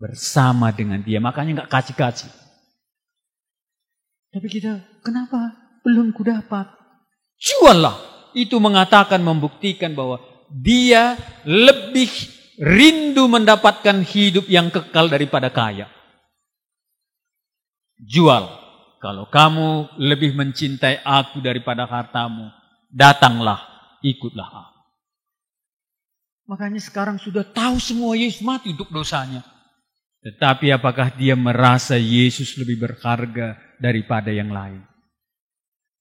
bersama dengan dia. Makanya gak kasih-kasih. Tapi kita, kenapa belum kudapat? Juallah. Itu mengatakan, membuktikan bahwa dia lebih rindu mendapatkan hidup yang kekal daripada kaya. Jual. Kalau kamu lebih mencintai aku daripada hartamu, datanglah, ikutlah aku. Makanya sekarang sudah tahu semua Yesus mati untuk dosanya. Tetapi apakah dia merasa Yesus lebih berharga daripada yang lain.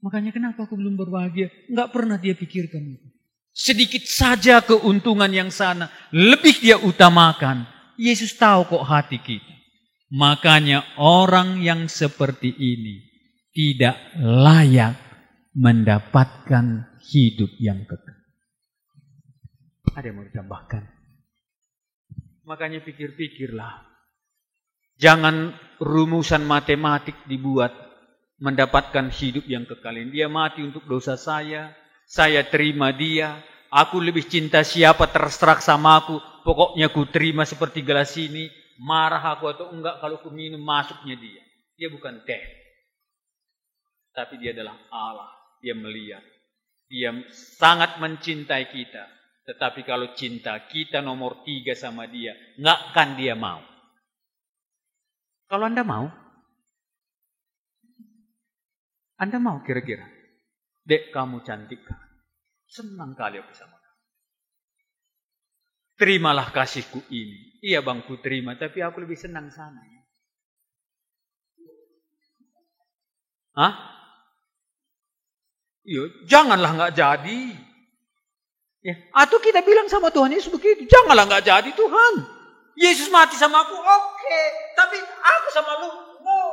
Makanya kenapa aku belum berbahagia? Enggak pernah dia pikirkan itu. Sedikit saja keuntungan yang sana, lebih dia utamakan. Yesus tahu kok hati kita. Makanya orang yang seperti ini tidak layak mendapatkan hidup yang kekal. Ada yang mau ditambahkan? Makanya pikir-pikirlah. Jangan rumusan matematik dibuat mendapatkan hidup yang kekal. Dia mati untuk dosa saya terima dia. Aku lebih cinta siapa terserah sama aku. Pokoknya ku terima seperti gelas ini. Marah aku atau enggak kalau ku minum masuknya dia. Dia bukan teh. Tapi dia adalah Allah. Dia melihat. Dia sangat mencintai kita. Tetapi kalau cinta kita nomor 3 sama dia, enggak akan dia mau. Kalau Anda mau? Anda mau kira-kira? Dek, kamu cantik kan? Senang kali aku sama kamu. Terimalah kasihku ini. Iya bang, ku terima. Tapi aku lebih senang sana. Hah? Iya, janganlah nggak jadi. Ya, atau kita bilang sama Tuhan Yesus begitu. Janganlah nggak jadi Tuhan. Yesus mati sama aku, oke. Tapi aku sama lu, mau.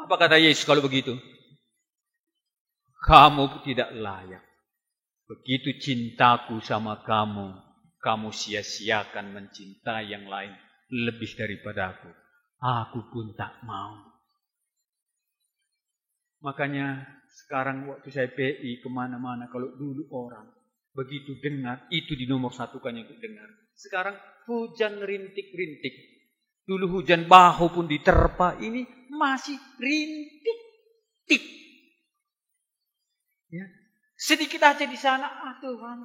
Apa kata Yesus kalau begitu? Kamu tidak layak. Begitu cintaku sama kamu, kamu sia-siakan mencintai yang lain lebih daripada aku. Aku pun tak mau. Makanya sekarang waktu saya PI kemana-mana, kalau dulu orang begitu dengar, itu di nomor 1-kan yang dengar. Sekarang hujan rintik-rintik. Dulu hujan bahu pun diterpa, ini masih rintik-tik. Ya. Sedikit aja di sana, Tuhan,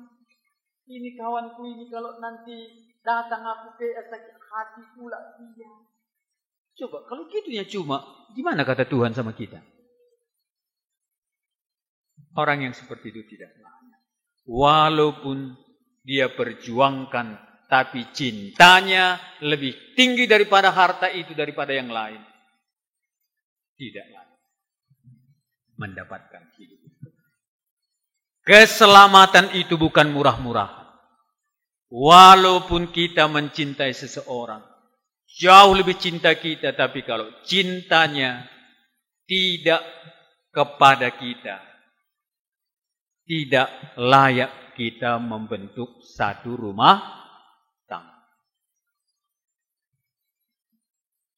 ini kawanku ini kalau nanti datang aku ke sakit hati pula dia. Coba kalau gitunya cuma, gimana kata Tuhan sama kita? Orang yang seperti itu tidak layak. Walaupun dia perjuangkan, tapi cintanya lebih tinggi daripada harta itu, daripada yang lain. Tidak layak mendapatkan hidup. Keselamatan itu bukan murah-murah. Walaupun kita mencintai seseorang, jauh lebih cinta kita, tapi kalau cintanya tidak kepada kita, tidak layak kita membentuk satu rumah tangga.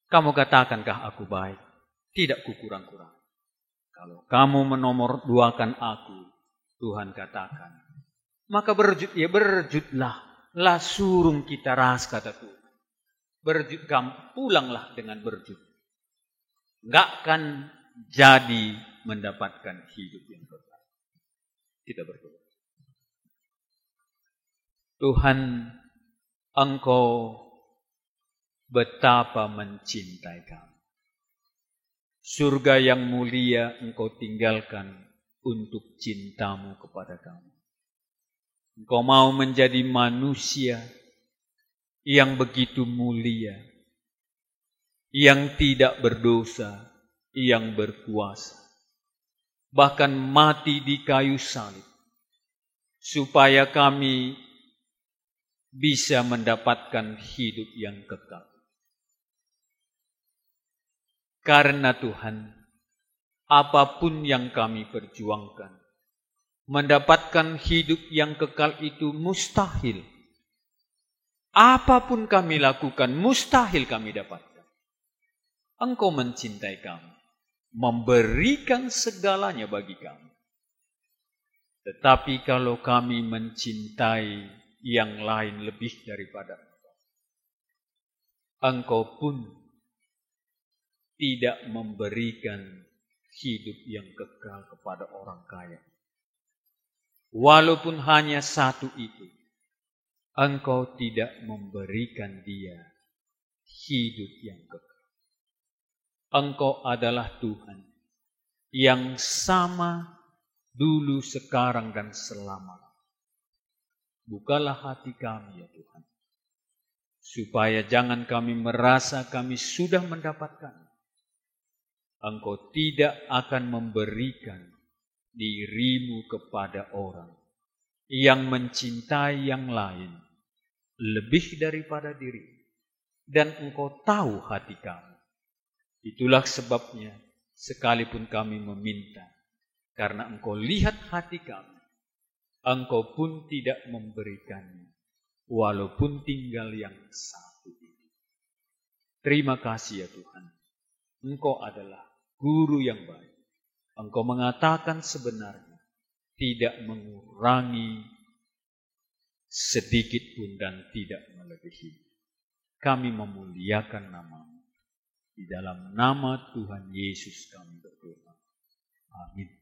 Kamu katakankah aku baik? Tidak kukurang-kurang. Kalau kamu menomor-duakan aku, Tuhan katakan, maka berjutlah, lah surung kita ras, kata Tuhan. Berjut, kamu pulanglah dengan berjut. Enggak akan jadi mendapatkan hidup yang kekal. Kita berdoa. Tuhan, Engkau betapa mencintai kami. Surga yang mulia Engkau tinggalkan untuk cintamu kepada kami. Engkau mau menjadi manusia yang begitu mulia, yang tidak berdosa, yang berkuasa. Bahkan mati di kayu salib, supaya kami bisa mendapatkan hidup yang kekal. Karena Tuhan, apapun yang kami perjuangkan, mendapatkan hidup yang kekal itu mustahil. Apapun kami lakukan, mustahil kami dapatkan. Engkau mencintai kami, memberikan segalanya bagi kami. Tetapi kalau kami mencintai yang lain lebih daripada Engkau pun tidak memberikan hidup yang kekal kepada orang kaya. Walaupun hanya satu itu, Engkau tidak memberikan dia hidup yang kekal. Engkau adalah Tuhan yang sama dulu, sekarang, dan selamanya. Bukalah hati kami ya Tuhan, supaya jangan kami merasa kami sudah mendapatkan, Engkau tidak akan memberikan dirimu kepada orang yang mencintai yang lain lebih daripada diri, dan engkau tahu hati kami. Itulah sebabnya sekalipun kami meminta, karena engkau lihat hati kami, engkau pun tidak memberikannya, walaupun tinggal yang satu itu. Terima kasih ya Tuhan, Engkau adalah guru yang baik. Engkau mengatakan sebenarnya, tidak mengurangi sedikit pun dan tidak melebihi. Kami memuliakan nama-Mu. Di dalam nama Tuhan Yesus kami berdoa. Amin.